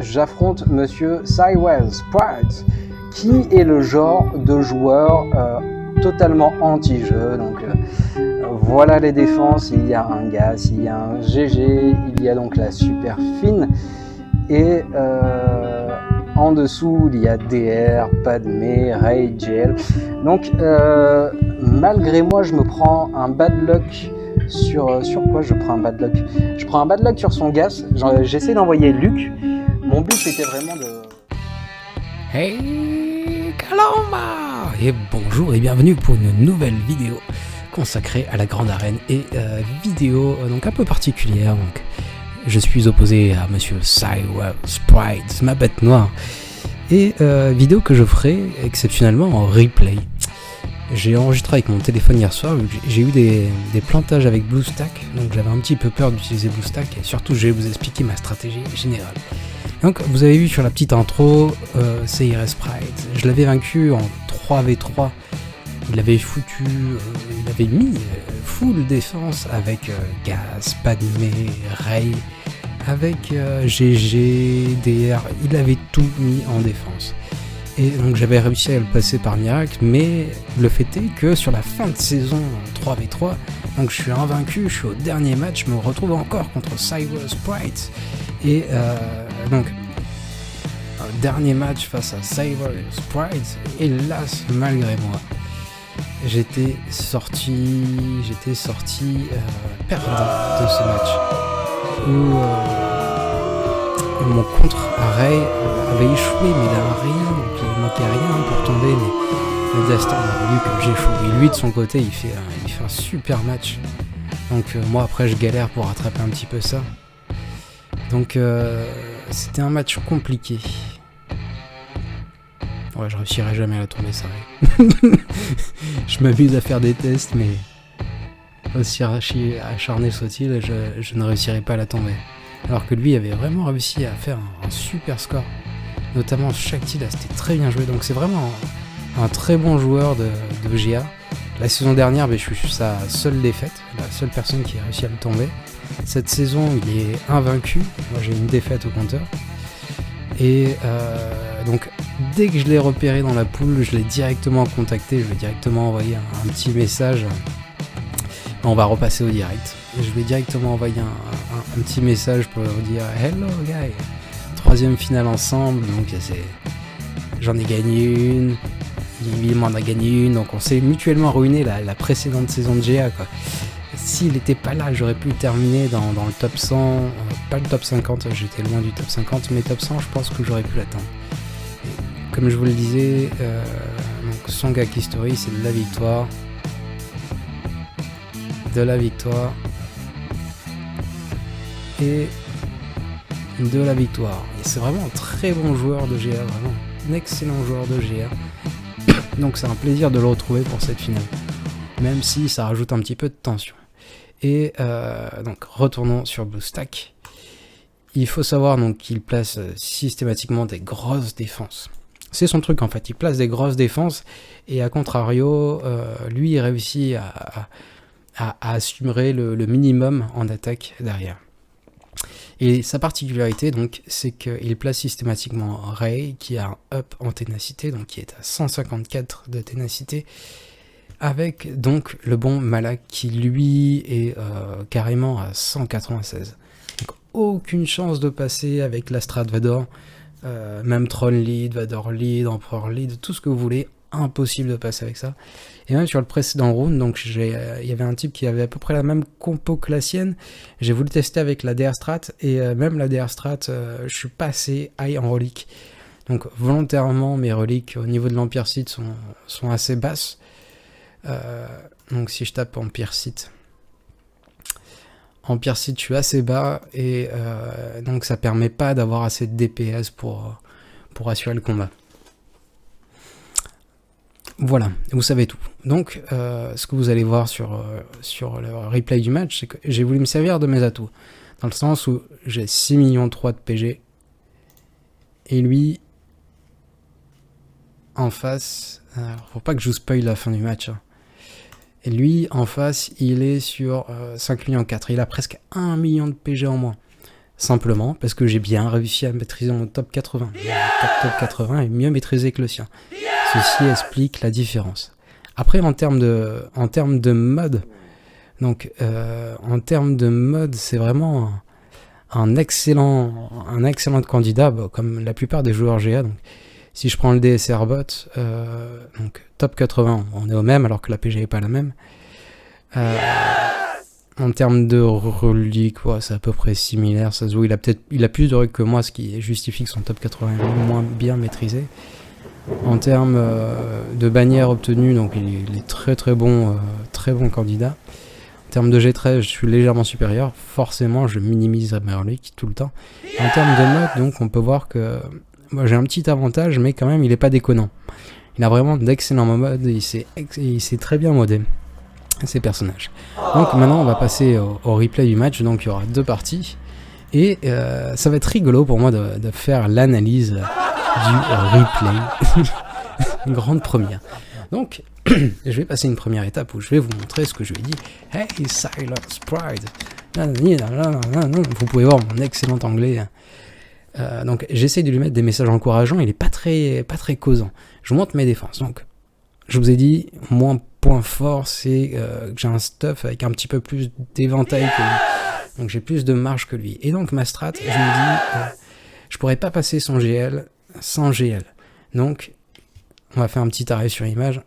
j'affronte Monsieur Cywell Sprite, qui est le genre de joueur totalement anti-jeu. Donc voilà les défenses, il y a un Gas, il y a un GG, il y a donc la super fine, et en dessous il y a DR, Padmé, Ray, JL. Donc malgré moi je me prends un bad luck sur quoi je prends un bad luck? Je prends un bad luck sur son Gas, j'essaie d'envoyer Luc. Mon but c'était vraiment de... Hey Kalama! Et bonjour et bienvenue pour une nouvelle vidéo consacrée à la grande arène et vidéo donc un peu particulière. Donc, je suis opposé à Monsieur Cywell Sprite, ma bête noire, et vidéo que je ferai exceptionnellement en replay. J'ai enregistré avec mon téléphone hier soir, j'ai eu des plantages avec BlueStack, donc j'avais un petit peu peur d'utiliser BlueStack, et surtout je vais vous expliquer ma stratégie générale. Donc vous avez vu sur la petite intro, Cywell Sprite, je l'avais vaincu en 3v3, il avait foutu, il avait mis full défense avec Gas, Padmé, Ray, avec GG, DR, il avait tout mis en défense. Et donc j'avais réussi à le passer par miracle, mais le fait est que sur la fin de saison 3v3, donc je suis invaincu, je suis au dernier match, je me retrouve encore contre Cywell Sprite, et donc dernier match face à Cywell Sprite, hélas malgré moi, j'étais sorti perdant de ce match, où mon contre Ray avait échoué, mais il n'avait rien, donc il manquait rien pour tomber, mais le destin a voulu que j'échoue. Et lui de son côté il fait un super match, donc moi après je galère pour rattraper un petit peu ça, donc c'était un match compliqué. Ouais, je réussirai jamais à la tomber, ça va. Je m'amuse à faire des tests, mais aussi acharné soit-il, je ne réussirai pas à la tomber. Alors que lui avait vraiment réussi à faire un super score, notamment chaque tir, c'était très bien joué, donc c'est vraiment un très bon joueur de GA. La saison dernière, je suis sa seule défaite, la seule personne qui a réussi à le tomber. Cette saison, il est invaincu, moi j'ai une défaite au compteur. Et donc dès que je l'ai repéré dans la poule, je l'ai directement contacté, je lui ai directement envoyé un petit message. On va repasser au direct. Je lui ai directement envoyé un petit message pour lui dire « Hello guy !» 3e finale ensemble, donc j'en ai gagné une, il m'en a gagné une, donc on s'est mutuellement ruiné la précédente saison de GA, quoi. S'il n'était pas là, j'aurais pu terminer dans le top 100, pas le top 50, j'étais loin du top 50, mais top 100, je pense que j'aurais pu l'atteindre. Comme je vous le disais, donc son Gak History, c'est de la victoire. Et de la victoire. Et c'est vraiment un très bon joueur de GA, vraiment un excellent joueur de GA. Donc c'est un plaisir de le retrouver pour cette finale, même si ça rajoute un petit peu de tension. Et donc retournons sur BlueStack. Il faut savoir donc qu'il place systématiquement des grosses défenses. C'est son truc en fait, il place des grosses défenses, et à contrario, lui il réussit à assurer le minimum en attaque derrière. Et sa particularité donc, c'est qu'il place systématiquement Ray, qui a un up en ténacité, donc qui est à 154 de ténacité, avec donc le bon Malak qui lui est carrément à 196. Donc aucune chance de passer avec la strat Vador, même Tron lead, Vador lead, Empereur lead, tout ce que vous voulez, impossible de passer avec ça. Et même sur le précédent round, donc il y avait un type qui avait à peu près la même compo que la sienne, j'ai voulu tester avec la DR strat, et même la DR strat, je suis pas assez high en relique. Donc volontairement mes reliques au niveau de l'Empire Sith sont assez basses. Donc si je tape Empire Sith, je suis assez bas, et donc ça permet pas d'avoir assez de DPS pour assurer le combat. Voilà, vous savez tout. Donc ce que vous allez voir sur le replay du match, c'est que j'ai voulu me servir de mes atouts, dans le sens où j'ai 6,3 millions de PG, et lui en face, alors, faut pas que je vous spoil la fin du match, hein. Et lui, en face, il est sur 5,4 millions. Il a presque 1 million de PG en moins. simplement parce que j'ai bien réussi à maîtriser mon top 80. Mon top 80 est mieux maîtrisé que le sien. Ceci explique la différence. Après, en termes de mode, donc en termes de mode, c'est vraiment un excellent candidat, comme la plupart des joueurs GA. Donc, si je prends le DSR bot, donc top 80, on est au même alors que la PG n'est pas la même. En termes de reliques, ouais, c'est à peu près similaire. Ça se voit, il a plus de reliques que moi, ce qui justifie que son top 80 est moins bien maîtrisé. En termes de bannières obtenues, donc il est très bon candidat. En termes de G13, je suis légèrement supérieur. Forcément, je minimise mes reliques tout le temps. En termes de mode, donc, on peut voir que j'ai un petit avantage, mais quand même, il est pas déconnant. Il a vraiment d'excellents modes, il s'est très bien modé, ces personnages. Donc maintenant, on va passer au replay du match. Donc il y aura 2 parties. Et ça va être rigolo pour moi de faire l'analyse du replay. Une grande première. Donc, je vais passer une première étape où je vais vous montrer ce que je lui ai dit. Hey, Silence Pride. Vous pouvez voir mon excellent anglais. Donc j'essaye de lui mettre des messages encourageants, il est pas très causant. Je vous montre mes défenses. Donc je vous ai dit, mon point fort c'est que j'ai un stuff avec un petit peu plus d'éventail que lui. Donc j'ai plus de marge que lui. Et donc ma strat, je me dis, je pourrais pas passer son GL sans GL. Donc on va faire un petit arrêt sur image.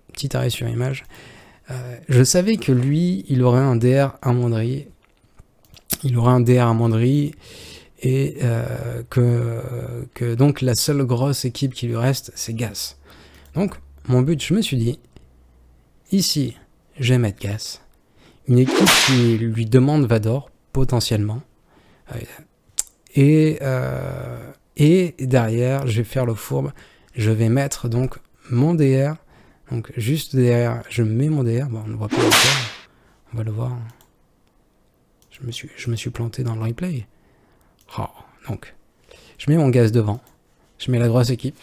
Je savais que lui, il aurait un DR à Mondry. Et que donc la seule grosse équipe qui lui reste, c'est Gas. Donc, mon but, je me suis dit, ici, je vais mettre Gas. Une équipe qui lui demande Vador, potentiellement. Et derrière, je vais faire le fourbe. Je vais mettre donc mon DR. Donc, juste derrière, je mets mon DR. Bon, on ne voit pas le DR. On va le voir. Je me suis planté dans le replay. Oh, donc, je mets mon Gas devant, je mets la grosse équipe,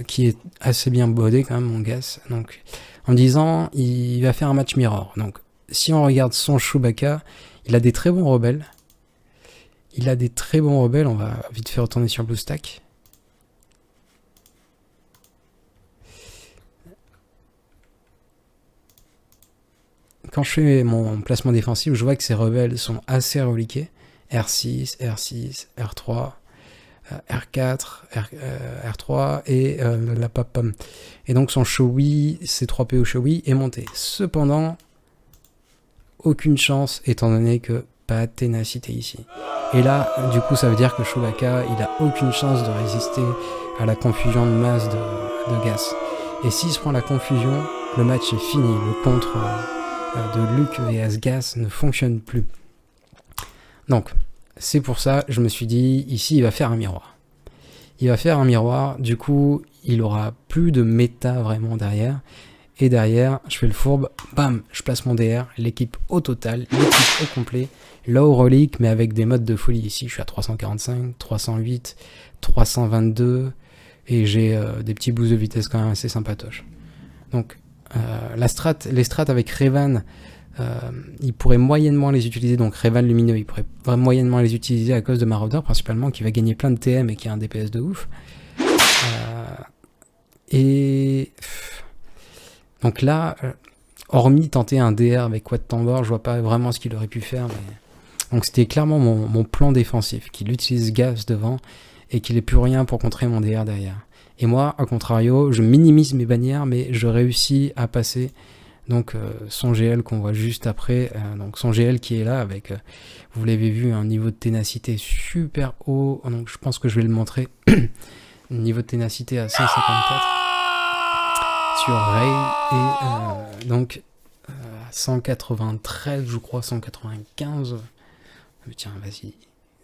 qui est assez bien bodée quand même, mon Gas, donc, en me disant, il va faire un match mirror. Donc, si on regarde son Chewbacca, il a des très bons rebelles, on va vite faire retourner sur BlueStack. Quand je fais mon placement défensif, je vois que ces rebelles sont assez reliqués. R6, R3, R4, R3 et la pop-pom. Et donc son Showy, C3PO Showy est monté. Cependant, aucune chance étant donné que pas de ténacité ici. Et là, du coup, ça veut dire que Chewbacca, il a aucune chance de résister à la confusion de masse de Gas. Et s'il se prend la confusion, le match est fini. Le contre de Luke vs Gas ne fonctionne plus. Donc, c'est pour ça, je me suis dit, ici, il va faire un miroir. Du coup, il aura plus de méta vraiment derrière. Et derrière, je fais le fourbe, bam, je place mon DR, l'équipe au total, l'équipe au complet, low relic, mais avec des modes de folie ici. Je suis à 345, 308, 322, et j'ai des petits boosts de vitesse quand même assez sympatoches. Donc, les strats avec Revan, il pourrait moyennement les utiliser, donc Revan lumineux, il pourrait vraiment moyennement les utiliser à cause de Marauder principalement, qui va gagner plein de TM et qui a un DPS de ouf. Donc là, hormis tenter un DR avec Quad Tambor, je vois pas vraiment ce qu'il aurait pu faire. Mais... Donc c'était clairement mon plan défensif, qu'il utilise Gas devant et qu'il ait plus rien pour contrer mon DR derrière. Et moi, à contrario, je minimise mes bannières, mais je réussis à passer donc son GL qu'on voit juste après, donc son GL qui est là avec, vous l'avez vu, un niveau de ténacité super haut, donc je pense que je vais le montrer, niveau de ténacité à 154 sur Rey, et donc 193, je crois, 195, tiens, vas-y,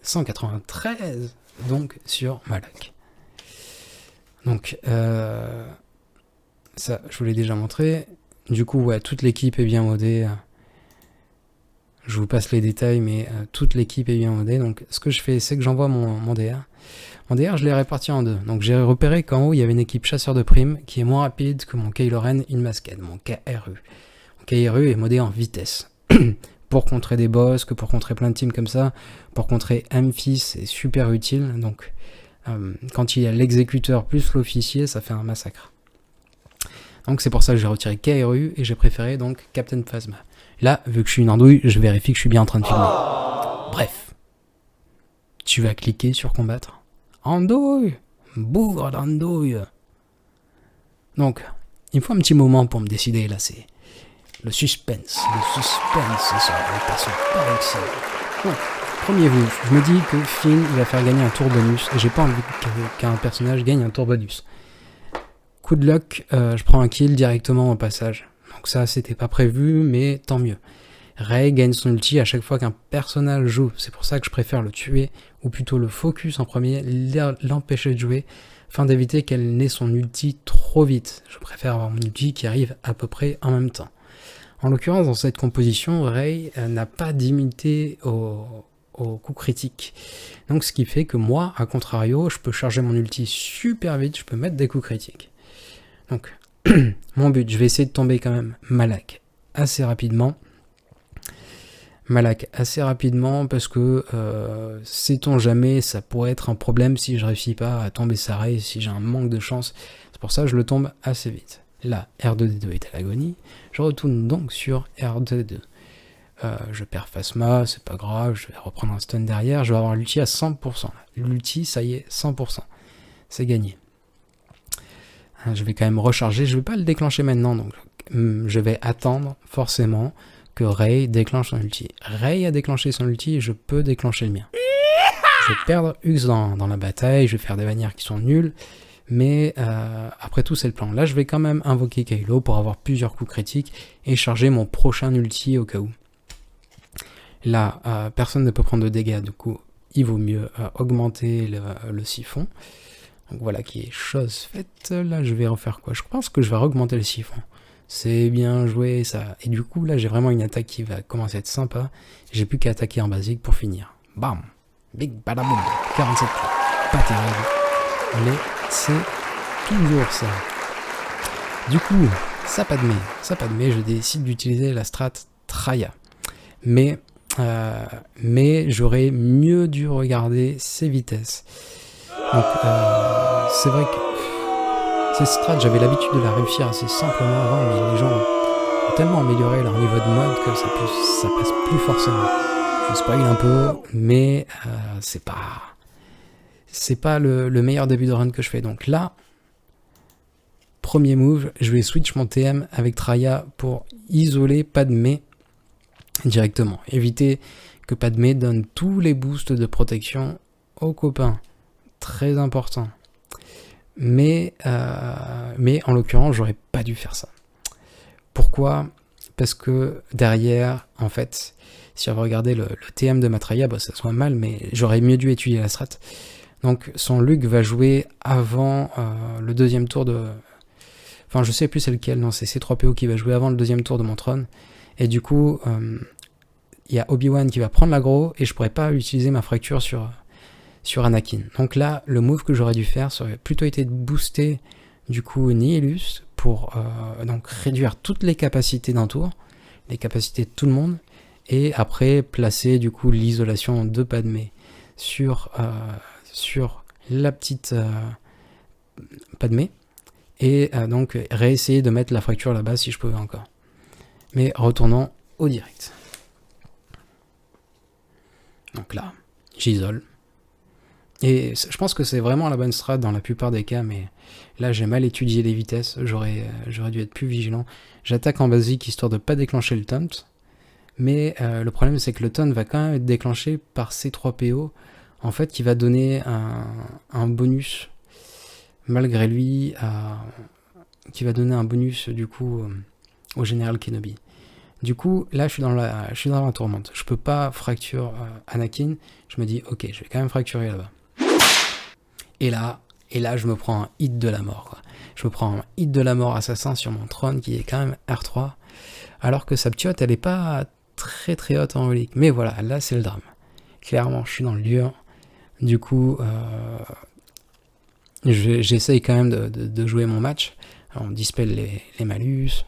193, donc sur Malak. Donc, ça, je vous l'ai déjà montré. Du coup, ouais, toute l'équipe est bien modée. Je vous passe les détails, mais toute l'équipe est bien modée. Donc, ce que je fais, c'est que j'envoie mon DR. Mon DR, je l'ai réparti en deux. Donc, j'ai repéré qu'en haut, il y avait une équipe chasseur de primes qui est moins rapide que mon Kylo Ren in Masked, mon KRU. Mon KRU est modé en vitesse. pour contrer des boss, que pour contrer plein de teams comme ça. Pour contrer Amphi, c'est super utile. Donc, quand il y a l'exécuteur plus l'officier, ça fait un massacre. Donc c'est pour ça que j'ai retiré KRU et j'ai préféré donc Captain Phasma. Là, vu que je suis une andouille, je vérifie que je suis bien en train de filmer. Bref. Tu vas cliquer sur combattre. Andouille! Bougre d'andouille! Donc, il me faut un petit moment pour me décider, là, c'est le suspense. Le suspense, ça va passer par ici. Donc, premier move, je me dis que Finn, il va faire gagner un tour bonus, et j'ai pas envie qu'un personnage gagne un tour bonus. Coup de luck, je prends un kill directement au passage. Donc ça, c'était pas prévu, mais tant mieux. Rey gagne son ulti à chaque fois qu'un personnage joue. C'est pour ça que je préfère le tuer, ou plutôt le focus en premier, l'empêcher de jouer, afin d'éviter qu'elle n'ait son ulti trop vite. Je préfère avoir mon ulti qui arrive à peu près en même temps. En l'occurrence, dans cette composition, Rey n'a pas d'immunité au coup critique. Donc ce qui fait que moi, à contrario, je peux charger mon ulti super vite, je peux mettre des coups critiques. Donc, mon but, je vais essayer de tomber quand même Malak assez rapidement. Parce que, sait-on jamais, ça pourrait être un problème si je réussis pas à tomber Sarey, si j'ai un manque de chance. C'est pour ça que je le tombe assez vite. Là, R2D2 est à l'agonie. Je retourne donc sur R2D2. Je perds Phasma, c'est pas grave, je vais reprendre un stun derrière, je vais avoir l'ulti à 100%. L'ulti, ça y est, 100%. C'est gagné. Je vais quand même recharger, je vais pas le déclencher maintenant, donc je vais attendre forcément que Rey déclenche son ulti. Rey a déclenché son ulti et je peux déclencher le mien. Je vais perdre Hux dans la bataille, je vais faire des bannières qui sont nulles, mais après tout c'est le plan. Là je vais quand même invoquer Kylo pour avoir plusieurs coups critiques et charger mon prochain ulti au cas où. Là, personne ne peut prendre de dégâts, du coup il vaut mieux augmenter le siphon. Donc voilà qui est chose faite. Là je vais refaire quoi? Je pense que je vais augmenter le siphon. C'est bien joué ça. Et du coup là j'ai vraiment une attaque qui va commencer à être sympa. J'ai plus qu'à attaquer en basique pour finir. Bam! Big badaboum! 47 points. Pas terrible. Mais c'est toujours ça. Du coup, ça Padmé, je décide d'utiliser la strat Traya. Mais j'aurais mieux dû regarder ses vitesses. Donc c'est vrai que ces strats, j'avais l'habitude de la réussir assez simplement avant, mais les gens ont tellement amélioré leur niveau de mode que ça passe plus forcément. Je spoil un peu, mais c'est pas le meilleur début de run que je fais. Donc là, premier move, je vais switch mon TM avec Traya pour isoler Padmé directement. Éviter que Padmé donne tous les boosts de protection aux copains. Très important. Mais en l'occurrence, j'aurais pas dû faire ça. Pourquoi? Parce que derrière, en fait, si on va regarder le TM de Matraya, bah, ça soit mal, mais j'aurais mieux dû étudier la strat. Donc son Luke va jouer avant le deuxième tour de... Enfin, je sais plus c'est lequel, non, c'est C3PO qui va jouer avant le deuxième tour de mon trône. Et du coup, il y a Obi-Wan qui va prendre l'aggro et je pourrais pas utiliser ma fracture sur Anakin. Donc là, le move que j'aurais dû faire, ça aurait plutôt été de booster du coup Nihilus pour donc réduire toutes les capacités d'un tour, les capacités de tout le monde, et après placer du coup l'isolation de Padmé sur la petite Padmé, et donc réessayer de mettre la fracture là-bas si je pouvais encore. Mais retournons au direct. Donc là, j'isole. Et je pense que c'est vraiment la bonne strat dans la plupart des cas, mais là j'ai mal étudié les vitesses, j'aurais dû être plus vigilant. J'attaque en basique histoire de pas déclencher le taunt, mais le problème c'est que le taunt va quand même être déclenché par C3PO, en fait qui va donner un bonus, malgré lui, qui va donner un bonus du coup au général Kenobi. Du coup, là, je suis dans la tourmente. Je peux pas fracturer Anakin. Je me dis, ok, je vais quand même fracturer là-bas. Et là, je me prends un hit de la mort, quoi. Je me prends un hit de la mort assassin sur mon trône, qui est quand même R3, alors que sa ptiote, elle est pas très très haute en relique. Mais voilà, là, c'est le drame. Clairement, je suis dans le dur. Du coup, j'essaye quand même de jouer mon match. Alors, on dispelle les malus.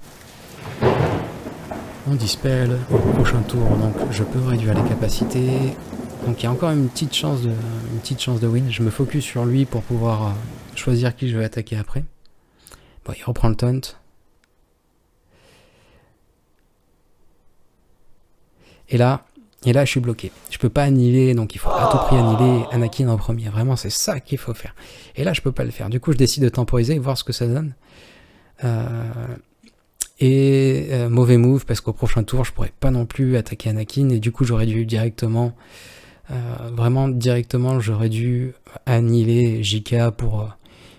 On dispel au prochain tour, donc je peux réduire les capacités. Donc il y a encore une petite chance de win. Je me focus sur lui pour pouvoir choisir qui je vais attaquer après. Bon, il reprend le taunt. Et là, je suis bloqué. Je peux pas annihiler, donc il faut à tout prix annihiler Anakin en premier. Vraiment, c'est ça qu'il faut faire. Et là, je peux pas le faire. Du coup, je décide de temporiser et voir ce que ça donne. Mauvais move, parce qu'au prochain tour, je pourrais pas non plus attaquer Anakin. Et du coup, j'aurais dû directement... vraiment directement, j'aurais dû annihiler JK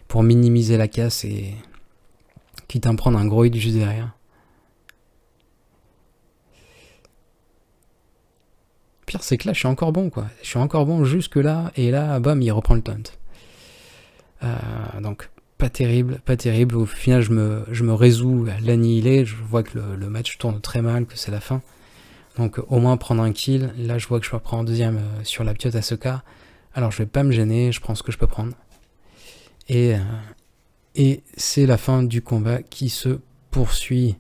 pour minimiser la casse et quitte à me prendre un gros hit juste derrière. Pire, c'est que là, je suis encore bon, quoi. Je suis encore bon jusque là, et là, bam, il reprend le taunt. Donc, pas terrible, pas terrible. Au final, je me résous à l'annihiler. Je vois que le match tourne très mal, que c'est la fin. Donc, au moins prendre un kill. Là, je vois que je peux prendre en deuxième sur la piote Asuka. Alors, je vais pas me gêner, je prends ce que je peux prendre. Et c'est la fin du combat qui se poursuit.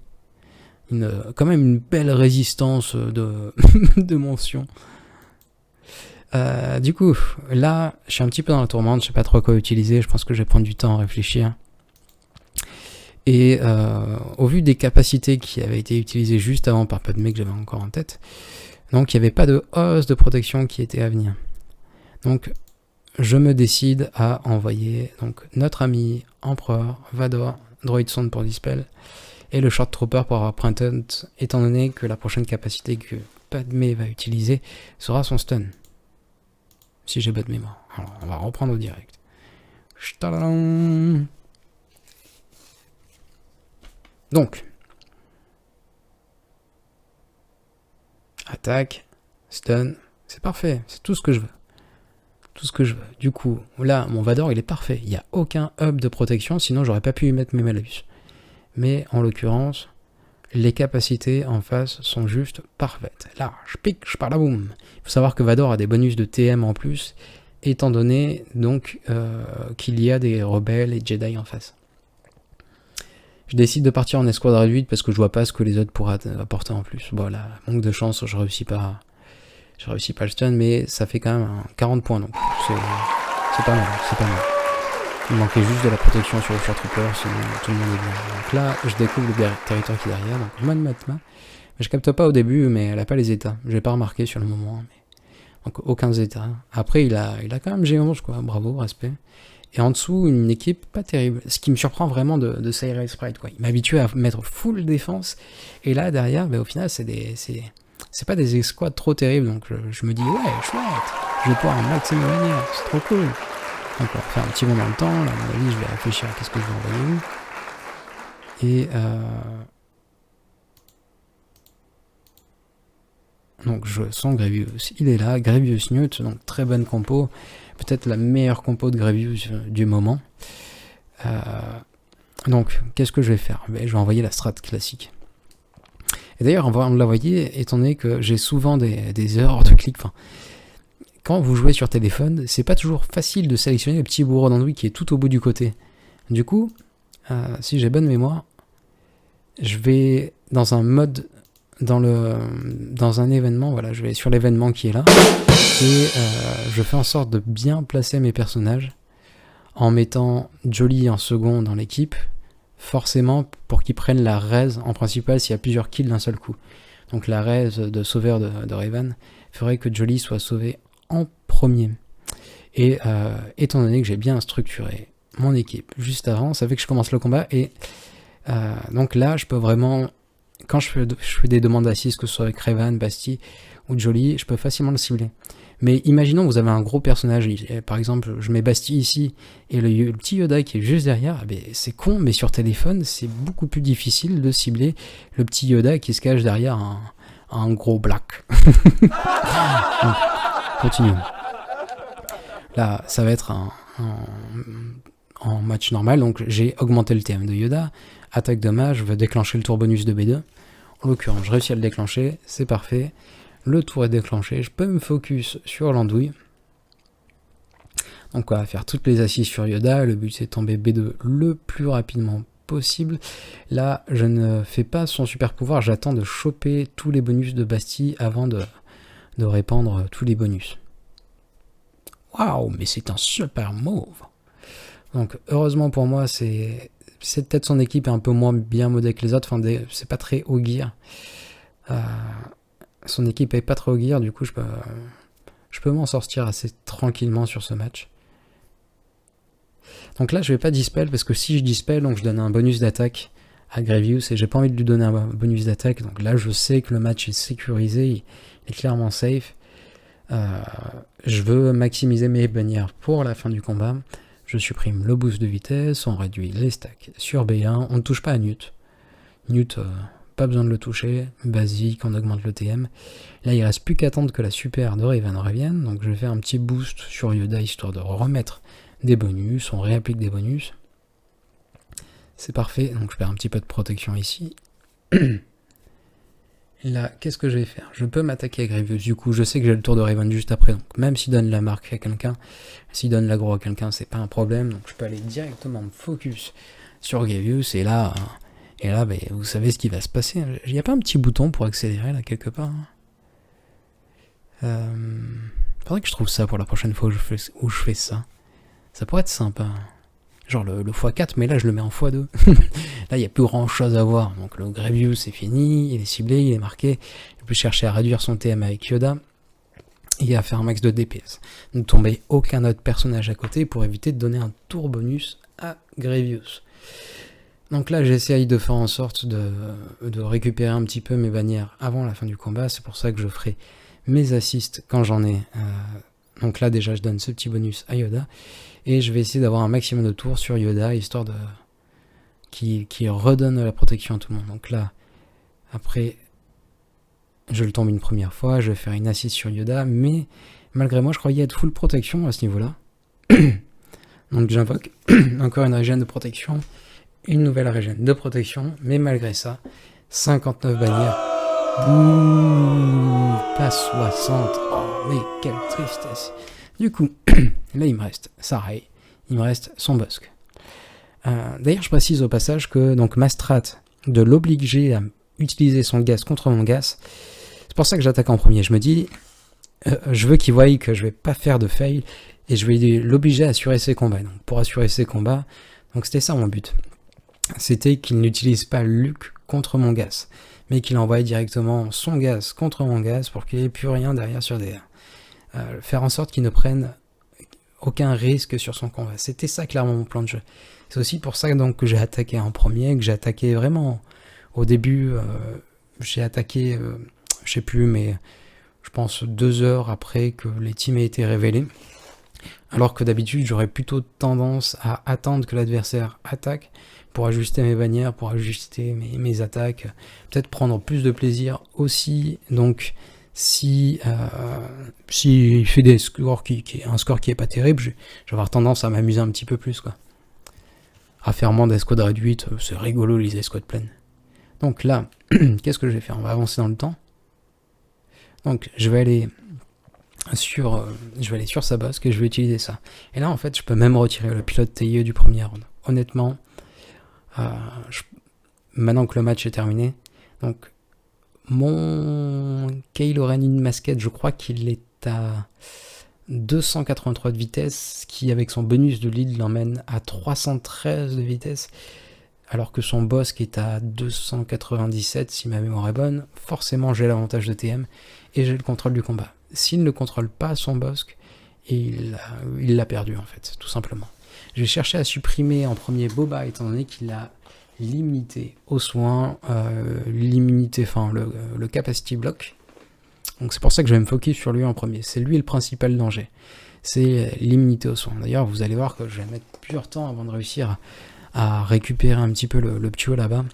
Quand même une belle résistance de mention. Du coup, là, je suis un petit peu dans la tourmente, je sais pas trop quoi utiliser, je pense que je vais prendre du temps à réfléchir. Et au vu des capacités qui avaient été utilisées juste avant par Padmé, que j'avais encore en tête, donc il n'y avait pas de hausse de protection qui était à venir. Donc, je me décide à envoyer donc, notre ami Empereur, Vador, Droid Sonde pour Dispel, et le Short Trooper pour avoir Printed, étant donné que la prochaine capacité que Padmé va utiliser sera son stun. Si j'ai bonne mémoire. Alors, on va reprendre au direct. Donc. Attaque, stun, c'est parfait, c'est tout ce que je veux. Tout ce que je veux. Du coup, là, mon Vador, il est parfait. Il n'y a aucun hub de protection, sinon j'aurais pas pu y mettre mes malus. Mais en l'occurrence, les capacités en face sont juste parfaites. Là, je pique, je pars la boum. Il faut savoir que Vador a des bonus de TM en plus, étant donné donc qu'il y a des rebelles et Jedi en face. Je décide de partir en escouade réduite parce que je vois pas ce que les autres pourraient apporter en plus. Voilà, manque de chance, je réussis pas le stun, mais ça fait quand même 40 points, donc c'est pas mal, c'est pas mal. Il manquait juste de la protection sur le Short Trooper, sinon tout le monde est bien. Donc là, je découvre le territoire qui est derrière, donc Mon Mothma. Je capte pas au début, mais elle a pas les états. J'ai pas remarqué sur le moment, mais donc aucun état. Après, il a quand même G11, quoi. Bravo, respect. Et en dessous, une équipe pas terrible. Ce qui me surprend vraiment de Cyril Sprite, quoi. Il m'habitue à mettre full défense, et là derrière, au final, c'est pas des escouades trop terribles, donc je me dis ouais, chouette, je vais pouvoir un maximum gagner, c'est trop cool. Donc on va faire un petit moment de temps, là, à mon avis je vais réfléchir à qu'est-ce que je vais envoyer. Et donc je sens Grievous, il est là, Grievous Newt, donc très bonne compo, peut-être la meilleure compo de Grievous du moment. Donc qu'est-ce que je vais faire? Je vais envoyer la strat classique. Et d'ailleurs, on l'a voyé, étant donné que j'ai souvent des erreurs de clic. Enfin, quand vous jouez sur téléphone, c'est pas toujours facile de sélectionner le petit bourreau d'andouille qui est tout au bout du côté. Du coup, si j'ai bonne mémoire, je vais dans un mode, dans un événement, voilà, je vais sur l'événement qui est là, et je fais en sorte de bien placer mes personnages en mettant Jolly en second dans l'équipe, forcément pour qu'ils prennent la raise en principal s'il y a plusieurs kills d'un seul coup. Donc la raise de sauveur de Revan ferait que Jolly soit sauvé en premier. Et étant donné que j'ai bien structuré mon équipe juste avant, ça fait que je commence le combat et donc là je peux vraiment, quand je fais des demandes d'assises, que ce soit avec Revan, Basti ou Jolly, je peux facilement le cibler. Mais imaginons que vous avez un gros personnage, par exemple je mets Basti ici et le petit Yoda qui est juste derrière, c'est con, mais sur téléphone c'est beaucoup plus difficile de cibler le petit Yoda qui se cache derrière un gros black. Donc, continuons. Là ça va être en match normal, donc j'ai augmenté le TM de Yoda, attaque dommage, je veux déclencher le tour bonus de B2, en l'occurrence je réussis à le déclencher, c'est parfait. Le tour est déclenché, je peux me focus sur l'andouille. Donc on va faire toutes les assises sur Yoda, le but c'est de tomber B2 le plus rapidement possible. Là, je ne fais pas son super pouvoir, j'attends de choper tous les bonus de Bastille avant de répandre tous les bonus. Waouh, mais c'est un super move. Donc heureusement pour moi, c'est peut-être son équipe est un peu moins bien modée que les autres, enfin c'est pas très haut gear. Son équipe est pas très haut gear, du coup je peux m'en sortir assez tranquillement sur ce match. Donc là je vais pas dispel, parce que si je dispel, donc je donne un bonus d'attaque à Gravius, et j'ai pas envie de lui donner un bonus d'attaque, donc là je sais que le match est sécurisé, il est clairement safe. Je veux maximiser mes bannières pour la fin du combat. Je supprime le boost de vitesse, on réduit les stacks sur B1, on ne touche pas à Newt. Newt, pas besoin de le toucher, basique, on augmente le TM. Là il reste plus qu'à attendre que la super de Raven revienne, donc je vais faire un petit boost sur Yoda histoire de remettre des bonus, on réapplique des bonus. C'est parfait, donc je perds un petit peu de protection ici. Là, qu'est-ce que je vais faire? Je peux m'attaquer à Grievous, du coup je sais que j'ai le tour de Raven juste après, donc même s'il donne la marque à quelqu'un, s'il donne l'aggro à quelqu'un, c'est pas un problème, donc je peux aller directement me focus sur Grievous, et là ben, vous savez ce qui va se passer. Il n'y a pas un petit bouton pour accélérer là quelque part? Faudrait que je trouve ça pour la prochaine fois où je fais ça. Ça pourrait être sympa. Genre le x4, mais là je le mets en x2. Là il n'y a plus grand chose à voir. Donc le Grievous c'est fini, il est ciblé, il est marqué. Il peut chercher à réduire son TM avec Yoda et à faire un max de DPS. Ne tomber aucun autre personnage à côté pour éviter de donner un tour bonus à Grievous. Donc là j'essaye de faire en sorte de récupérer un petit peu mes bannières avant la fin du combat. C'est pour ça que je ferai mes assists quand j'en ai. Donc là déjà je donne ce petit bonus à Yoda. Et je vais essayer d'avoir un maximum de tours sur Yoda, histoire de qui redonne la protection à tout le monde. Donc là, après, je le tombe une première fois, je vais faire une assist sur Yoda, mais malgré moi, je croyais être full protection à ce niveau-là. Donc j'invoque encore une régène de protection, une nouvelle régène de protection, mais malgré ça, 59 bannières. Bouh, pas 60. Oh, mais quelle tristesse. Du coup, là il me reste Sarai, il me reste son Bosque. D'ailleurs je précise au passage que donc ma strat de l'obliger à utiliser son gaz contre mon gaz, c'est pour ça que j'attaque en premier. Je me dis, je veux qu'il voie que je vais pas faire de fail, et je vais l'obliger à assurer ses combats. Donc pour assurer ses combats, donc c'était ça mon but. C'était qu'il n'utilise pas Luke contre mon gaz, mais qu'il envoie directement son gaz contre mon gaz pour qu'il n'y ait plus rien derrière sur DR. Faire en sorte qu'il ne prenne aucun risque sur son combat. C'était ça clairement mon plan de jeu. C'est aussi pour ça donc, que j'ai attaqué en premier, que j'ai attaqué vraiment au début, j'ai attaqué, je sais plus, mais je pense 2 heures après que les teams aient été révélés. Alors que d'habitude j'aurais plutôt tendance à attendre que l'adversaire attaque pour ajuster mes bannières, pour ajuster mes attaques, peut-être prendre plus de plaisir aussi. Donc si il fait des scores un score qui est pas terrible, je vais avoir tendance à m'amuser un petit peu plus, quoi. À faire moins d'escouades réduites, c'est rigolo les escouades pleines. Donc là, qu'est-ce que je vais faire? On va avancer dans le temps. Donc je vais aller sur sa bosque et je vais utiliser ça. Et là en fait je peux même retirer le pilote TIE du premier round. Honnêtement, maintenant que le match est terminé, donc mon Kylo Ren in Masked, je crois qu'il est à 283 de vitesse, qui avec son bonus de lead l'emmène à 313 de vitesse, alors que son Bosque est à 297 si ma mémoire est bonne. Forcément j'ai l'avantage de TM et j'ai le contrôle du combat. S'il ne contrôle pas son Bosque, il l'a perdu en fait, tout simplement. Je vais chercher à supprimer en premier Boba, étant donné qu'il a l'immunité aux soins, le capacity block. Donc c'est pour ça que je vais me focus sur lui en premier. C'est lui le principal danger. C'est l'immunité aux soins. D'ailleurs, vous allez voir que je vais mettre plusieurs temps avant de réussir à récupérer un petit peu le Ptuo là-bas,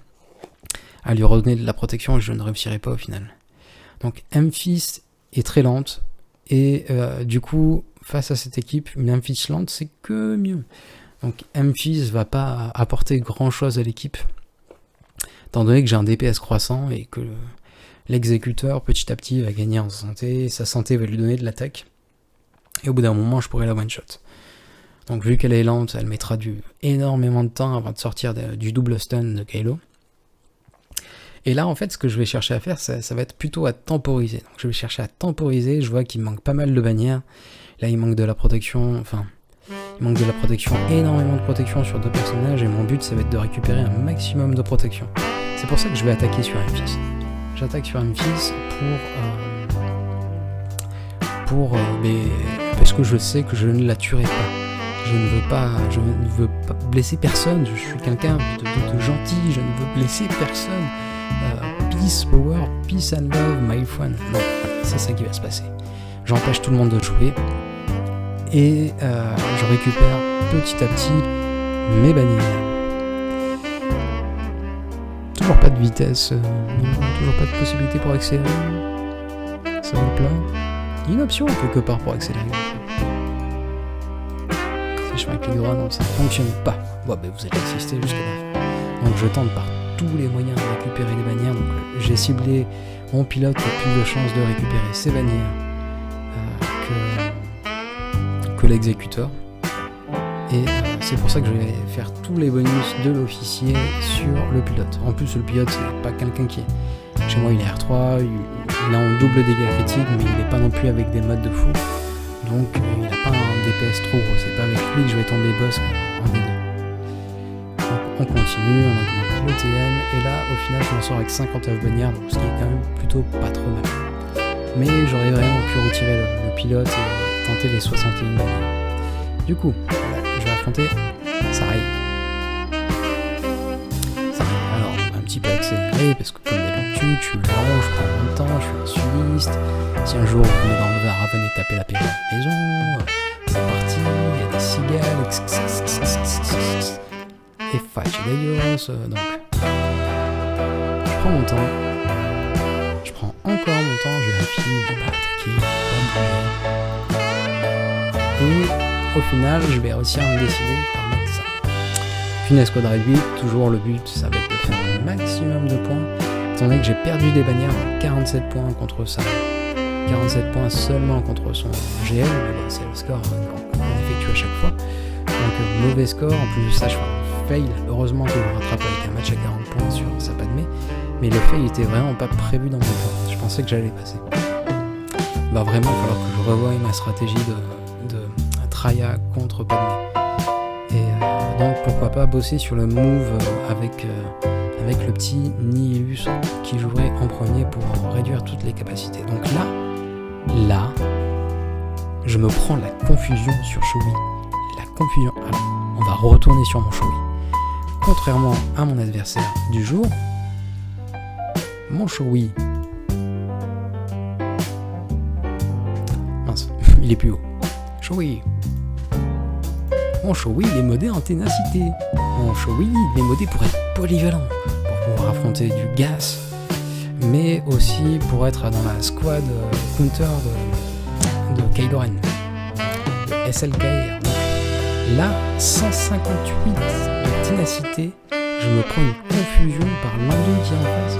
à lui redonner de la protection, et je ne réussirai pas au final. Donc Memphis est très lente, et du coup, face à cette équipe, une Memphis lente, c'est que mieux. Donc Memphis va pas apporter grand chose à l'équipe, étant donné que j'ai un DPS croissant et que l'exécuteur petit à petit va gagner en santé, sa santé va lui donner de l'attaque, et au bout d'un moment je pourrai la one shot. Donc vu qu'elle est lente, elle mettra énormément de temps avant de sortir du double stun de Kylo. Et là, en fait, ce que je vais chercher à faire, ça va être plutôt à temporiser. Donc je vais chercher à temporiser, je vois qu'il me manque pas mal de bannières. Là, il manque de la protection, énormément de protection sur 2 personnages, et mon but, ça va être de récupérer un maximum de protection. C'est pour ça que je vais attaquer sur Memphis. J'attaque sur Memphis parce que je sais que je ne la tuerai pas. Je ne veux pas blesser personne, je suis quelqu'un de gentil, je ne veux blesser personne. Peace, power, peace and love, my friend. Non, c'est ça qui va se passer. J'empêche tout le monde de jouer, et je récupère petit à petit mes bannières. Toujours pas de vitesse, toujours pas de possibilité pour accélérer. Ça me plaît. Il y a une option quelque part pour accélérer. Si je fais un clic droit, non, ça ne fonctionne pas. Bon, ben, vous allez assister jusqu'à la fin. Donc je tente par tous les moyens de récupérer les bannières. Donc j'ai ciblé mon pilote qui a plus de chances de récupérer ses bannières que l'exécuteur. Et c'est pour ça que je vais faire tous les bonus de l'officier sur le pilote. En plus, le pilote, c'est pas quelqu'un qui est... Chez moi, il est R3, il a un double dégâts critique, mais il n'est pas non plus avec des modes de fou. Donc, il n'a pas un DPS trop gros. C'est pas avec lui que je vais tomber boss en V2. Donc, on continue, on augmente le TM, et là, au final, je m'en sors avec 59 bannières, donc ce qui est quand même plutôt pas trop mal. Mais j'aurais vraiment pu retirer le pilote et tenter les 61 bannières. Du coup, je vais affronter Sarai. Alors, un petit peu accéléré, parce que comme d'habitude, je suis lent, je prends mon temps, je suis un sudiste. Si un jour vous venez dans le Var, venez taper la paix à la maison, c'est parti, il y a des cigales, et Fachidelios, donc je prends mon temps, je prends encore mon temps, je vérifie, je vais pas attaquer, et au final, je vais réussir à me décider par mettre ça. Une escouade réduite, toujours le but, ça va être de faire un maximum de points, étant donné que j'ai perdu des bannières à 47 points contre ça. 47 points seulement contre son GL, mais bon, c'est le score qu'on effectue à chaque fois. Donc mauvais score, en plus de ça je fais un fail, heureusement que je le rattrape avec un match à 40 points sur sa Padmé, mais le fail était vraiment pas prévu dans mes plans, je pensais que j'allais passer. Il va vraiment falloir que je revoie ma stratégie de Traya contre Padmé. Et donc pourquoi pas bosser sur le move avec le petit Nihilus qui jouerait en premier pour réduire toutes les capacités. Donc là, je me prends la confusion sur Shoui. La confusion. Alors, on va retourner sur mon Shoui. Contrairement à mon adversaire du jour, mon Shoui... Mince, il est plus haut. Shoui. Mon Shoui, il est modé en ténacité. Mon Shoui, il est modé pour être polyvalent, pour pouvoir affronter du gas, mais aussi pour être dans la squad counter de Kylo Ren, de SLKR. Donc là, 158 de ténacité, je me prends une confusion par l'endroit qui est en face.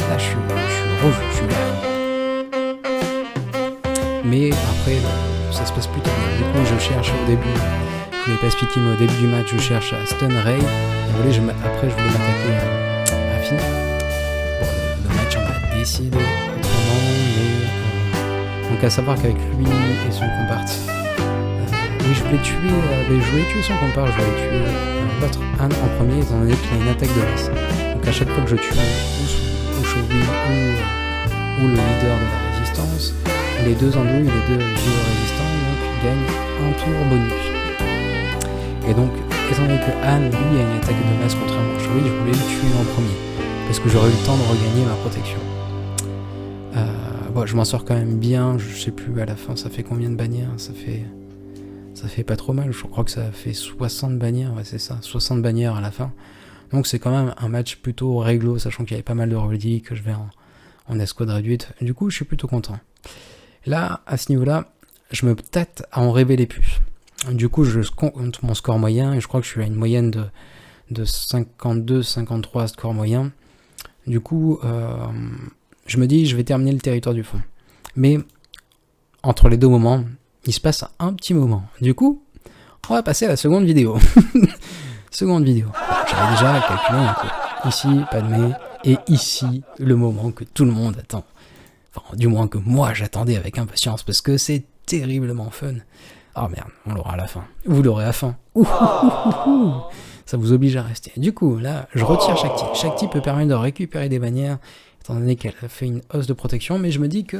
Là, je suis rouge, je suis vert. Mais après, ça se passe plutôt bien. Du coup, je cherche au début, je ne l'ai pas expliqué, mais au début du match, je cherche à stun Rey. Après, je voulais m'attaquer à Finn. Bon, le match, on a décidé autrement, mais... donc à savoir qu'avec lui et son comparse, oui, je voulais tuer son comparse, je voulais tuer l'autre Han en premier, étant donné qu'il a une attaque de race. Donc à chaque fois que je tue ou Shogun ou le leader de la résistance, les deux andouilles, les deux vieux résistants, donc gagnent un tour bonus. Et donc, étant donné que Han, lui, a une attaque de masse contrairement à Shogun, je voulais le tuer en premier, parce que j'aurais eu le temps de regagner ma protection. Bon, je m'en sors quand même bien, je sais plus à la fin, ça fait combien de bannières, ça fait pas trop mal, je crois que ça fait 60 bannières, ouais c'est ça, 60 bannières à la fin. Donc c'est quand même un match plutôt réglo, sachant qu'il y avait pas mal de ready, que je vais en escouade réduite. Du coup, je suis plutôt content. Là, à ce niveau-là, je me tâte à en révéler plus. Du coup, je compte mon score moyen, et je crois que je suis à une moyenne de 52-53 score moyen. Du coup, je me dis, je vais terminer le territoire du fond. Mais, entre les deux moments, il se passe un petit moment. Du coup, On va passer à la seconde vidéo. Seconde vidéo. J'avais déjà calculé un peu. Ici, Padmé, et ici, le moment que tout le monde attend. Enfin, du moins que moi j'attendais avec impatience, parce que c'est terriblement fun. Oh merde, on l'aura à la fin. Vous l'aurez à la fin. Ça vous oblige à rester. Du coup, là, je retire Shakti. Shakti peut permettre de récupérer des bannières, étant donné qu'elle a fait une hausse de protection, mais je me dis que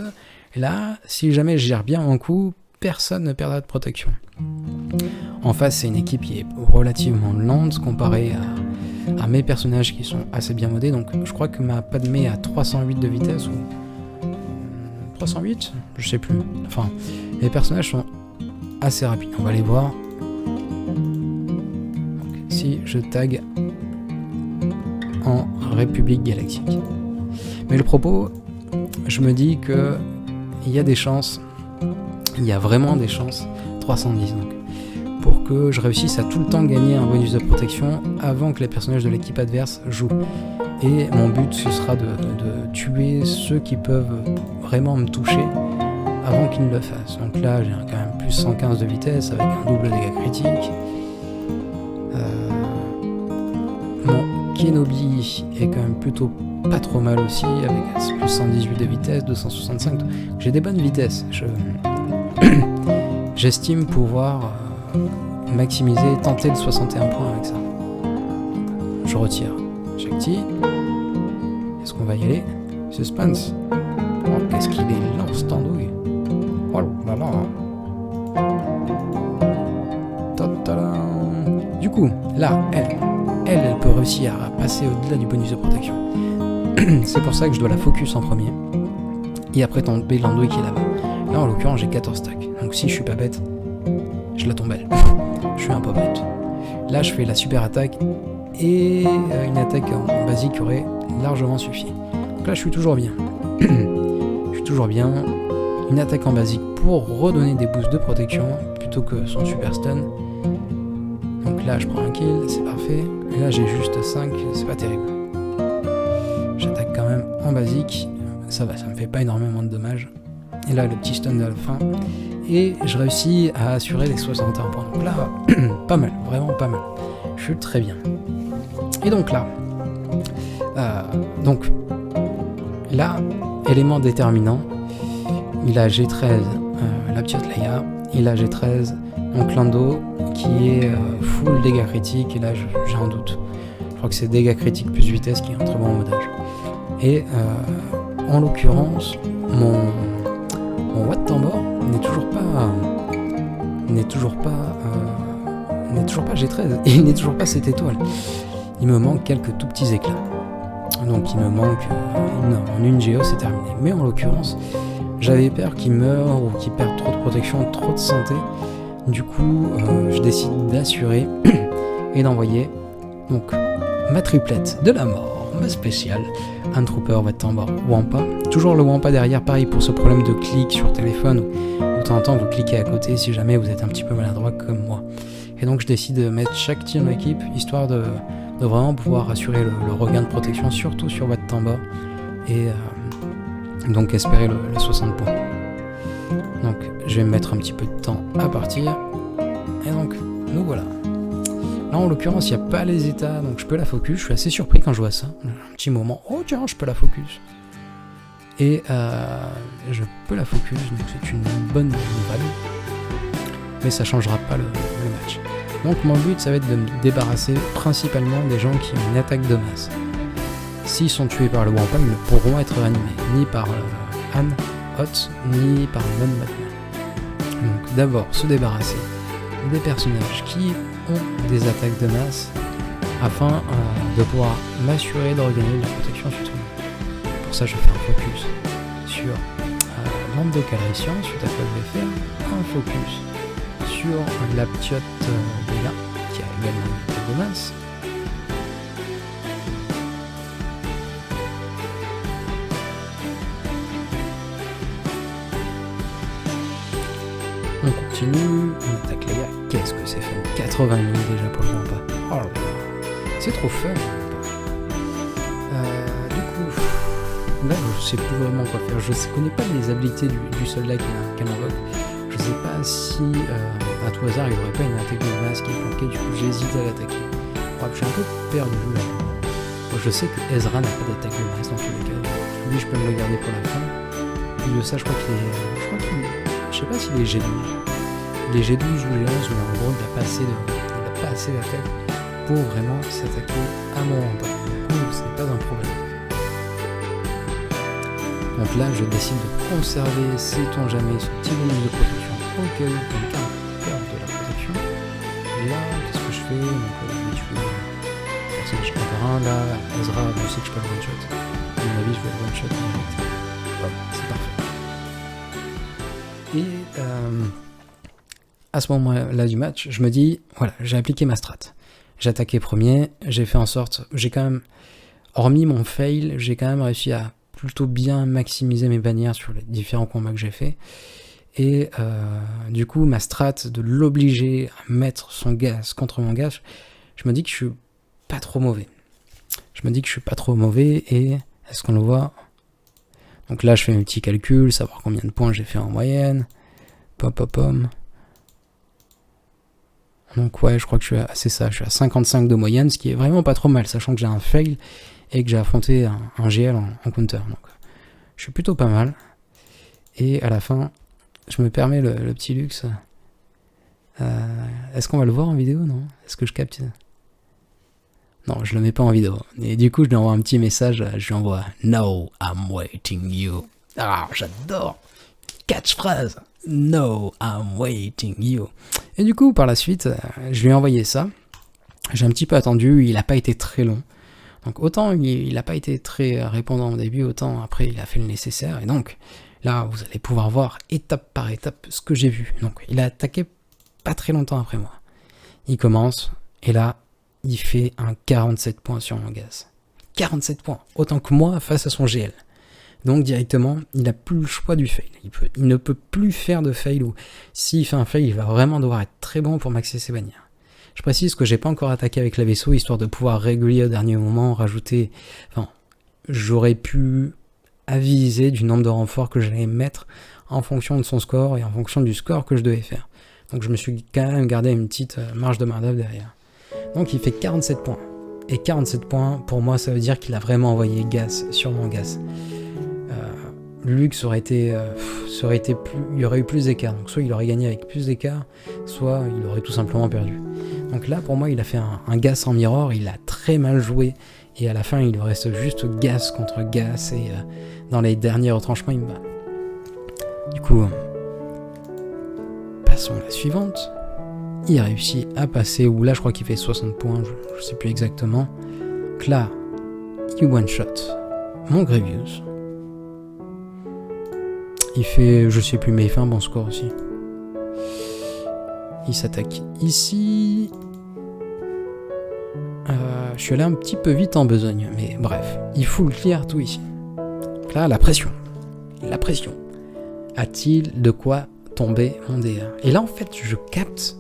là, si jamais je gère bien mon coup, personne ne perdra de protection. En face, c'est une équipe qui est relativement lente comparée à mes personnages qui sont assez bien modés, donc je crois que ma Padmé a 308 de vitesse, ou 308 ? Je sais plus. Enfin, les personnages sont assez rapides. On va les voir. Donc, si je tag en République Galactique. Mais le propos, je me dis que il y a des chances, il y a vraiment des chances, 310 donc, pour que je réussisse à tout le temps gagner un bonus de protection avant que les personnages de l'équipe adverse jouent. Et mon but, ce sera de tuer ceux qui peuvent vraiment me toucher avant qu'ils ne le fassent. Donc là, j'ai quand même plus 115 de vitesse avec un double dégâts critique. Mon Kenobi est quand même plutôt pas trop mal aussi, avec plus 118 de vitesse, 265. Donc j'ai des bonnes vitesses. J'estime pouvoir maximiser, tenter le 61 points avec ça. Je retire Shakti. Est-ce qu'on va y aller? Suspense. Oh, qu'est-ce qu'il est lent, ce andouille. Oh là là. Ta-ta-da. Du coup, là, elle peut réussir à passer au-delà du bonus de protection. C'est pour ça que je dois la focus en premier. Et après tomber l'andouille qui est là-bas. Là, en l'occurrence, j'ai 14 stacks. Donc si je suis pas bête, je la tombe elle. Je suis un peu bête. Là, je fais la super attaque. Et une attaque en basique aurait largement suffi. Donc là, je suis toujours bien. Je suis toujours bien. Une attaque en basique pour redonner des boosts de protection plutôt que son super stun. Donc là, je prends un kill, c'est parfait. Et là, j'ai juste 5, c'est pas terrible. J'attaque quand même en basique. Ça va, ça me fait pas énormément de dommages. Et là, le petit stun de la fin. Et je réussis à assurer les 61 points. Donc là, pas mal, vraiment pas mal. Je suis très bien. Et donc là, élément déterminant, il a G13, la petite Leia, il a G13, donc Lando, qui est full dégâts critiques, et là j'ai un doute. Je crois que c'est dégâts critiques plus vitesse qui est un très bon modage. Et en l'occurrence, mon Watt Tambor n'est toujours pas G13, il n'est toujours pas cette étoile. Il me manque quelques tout petits éclats. Donc il me manque en une géo, c'est terminé. Mais en l'occurrence, j'avais peur qu'il meure ou qu'il perde trop de protection, trop de santé. Du coup, je décide d'assurer et d'envoyer donc ma triplette de la mort, ma spéciale, un trooper Watt Tambor Wampa. Toujours le Wampa derrière, pareil pour ce problème de clic sur téléphone où de temps en temps vous cliquez à côté si jamais vous êtes un petit peu maladroit comme moi. Et donc je décide de mettre chaque tir dans l'équipe histoire de vraiment pouvoir assurer le regain de protection, surtout sur Watt Tambor, et donc espérer le 60 points. Donc je vais me mettre un petit peu de temps à partir, et donc nous voilà. Là en l'occurrence il n'y a pas les états, donc je peux la focus, je suis assez surpris quand je vois ça, un petit moment, oh tiens je peux la focus. Et je peux la focus, donc c'est une bonne nouvelle, mais ça changera pas le match. Donc mon but ça va être de me débarrasser principalement des gens qui ont une attaque de masse. S'ils sont tués par le Wampa, ils ne pourront être animés, ni par Anne, Hot, ni par même Batman. Donc d'abord se débarrasser des personnages qui ont des attaques de masse afin de pouvoir m'assurer de regagner de la protection sur tout le monde. Pour ça je vais faire un focus sur Lando Calrissian, suite à quoi je vais faire un focus sur la petite Leia, qui a également une attaque de masse. On continue, on attaque Leia. Qu'est-ce que c'est fun, 80 000 déjà pour le Wampa. Oh là là, c'est trop fun. Du coup, là je sais plus vraiment quoi faire. Je ne connais pas les habilités du soldat qu'elle invoque. Je sais pas si à tout hasard, il aurait pas une attaque de masse qui est planquée, du coup j'hésite à l'attaquer. Bref, je suis un peu perdu là. Moi, je sais que Ezra n'a pas d'attaque de masse dans tous les cas. Lui, je peux me le garder pour la fin. Plus de ça, je crois qu'il est. Je sais pas s'il est G12. Il est G12 ou G11, mais en gros, il n'a pas assez d'attaque pour vraiment s'attaquer à mon rempart. Donc, ce n'est pas un problème. Donc là, je décide de conserver, sait-on jamais, ce petit bonus de protection au cas où quelqu'un perd de la protection. Là, qu'est-ce que je fais? Donc, je fais personnage 1 par 1. Là, Ezra, je sais que je peux le one-shot. À mon avis, je vais le one-shot direct. Hop, c'est parfait. Et à ce moment-là du match, je me dis, voilà, j'ai appliqué ma strat. J'ai attaqué premier, j'ai fait en sorte, j'ai quand même, hormis mon fail, j'ai quand même réussi à plutôt bien maximiser mes bannières sur les différents combats que j'ai fait. Et du coup, ma strat de l'obliger à mettre son gaz contre mon gaz, je me dis que je suis pas trop mauvais. Et est-ce qu'on le voit? Donc là, je fais mes petits calculs, savoir combien de points j'ai fait en moyenne. Pom. Donc ouais, je crois que je suis à 55 de moyenne, ce qui est vraiment pas trop mal, sachant que j'ai un fail et que j'ai affronté un GL en counter. Donc je suis plutôt pas mal. Et à la fin, je me permets le petit luxe. Est-ce qu'on va le voir en vidéo? Non? Est-ce que je capte? Non, je le mets pas en vidéo. Et du coup, je lui envoie un petit message. Je lui envoie « No, I'm waiting you ». Ah, j'adore. Catchphrase. « No, I'm waiting you ». Et du coup, par la suite, je lui ai envoyé ça. J'ai un petit peu attendu. Il n'a pas été très long. Donc autant il n'a pas été très répondant au début, autant après il a fait le nécessaire. Et donc là, vous allez pouvoir voir étape par étape ce que j'ai vu. Donc il a attaqué pas très longtemps après moi. Il commence, et là, il fait un 47 points sur mon gaz. 47 points, autant que moi face à son GL. Donc directement, il n'a plus le choix du fail. Il ne peut plus faire de fail, ou s'il fait un fail, il va vraiment devoir être très bon pour maxer ses bannières. Je précise que j'ai pas encore attaqué avec la vaisseau, histoire de pouvoir réguler au dernier moment, rajouter... Enfin, j'aurais pu aviser du nombre de renforts que j'allais mettre en fonction de son score et en fonction du score que je devais faire. Donc je me suis quand même gardé une petite marge de main-d'œuvre derrière. Donc il fait 47 points. Et 47 points, pour moi, ça veut dire qu'il a vraiment envoyé gaz sur mon gaz. Lux aurait été plus, il y aurait eu plus d'écart. Donc soit il aurait gagné avec plus d'écart, soit il aurait tout simplement perdu. Donc là, pour moi, il a fait un gaz en mirror, il a très mal joué, et à la fin, il lui reste juste gaz contre gaz, et dans les derniers retranchements, il me bat. Du coup, passons à la suivante. Il réussit à passer, ou là, je crois qu'il fait 60 points, je sais plus exactement. Donc là, il one-shot mon Grievous. Il fait, je sais plus, mais il fait un bon score aussi. Il s'attaque ici. Je suis allé un petit peu vite en besogne, mais bref, il faut le clear tout ici. Donc là, la pression. La pression. A-t-il de quoi tomber mon DR? Et là, en fait, je capte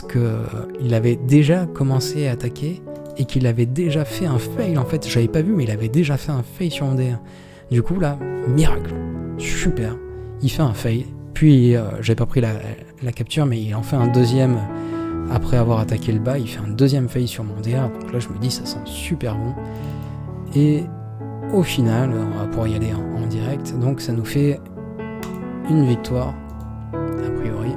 qu'il avait déjà commencé à attaquer et qu'il avait déjà fait un fail. En fait, j'avais pas vu, mais il avait déjà fait un fail sur mon DR. Du coup, là, miracle. Super. Il fait un fail. Puis, j'ai pas pris la capture, mais il en fait un deuxième après avoir attaqué le bas. Il fait un deuxième fail sur mon DR. Donc là, je me dis, ça sent super bon. Et au final, on va pouvoir y aller en direct. Donc, ça nous fait une victoire, a priori.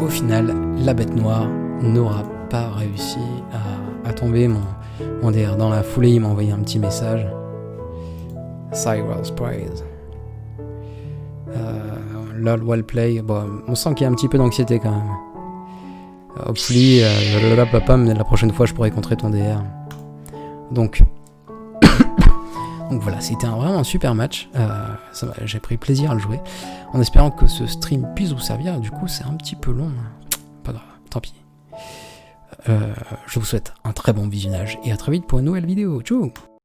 Au final, la bête noire n'aura pas réussi à tomber mon DR. Dans la foulée, il m'a envoyé un petit message. Cyrus Prize. Lol, well play. Bon, on sent qu'il y a un petit peu d'anxiété quand même. Hopefully, mais la prochaine fois, je pourrai contrer ton DR. Donc voilà, c'était vraiment un super match. J'ai pris plaisir à le jouer. En espérant que ce stream puisse vous servir. Du coup, c'est un petit peu long. Pas grave, tant pis. Je vous souhaite un très bon visionnage et à très vite pour une nouvelle vidéo. Tchou!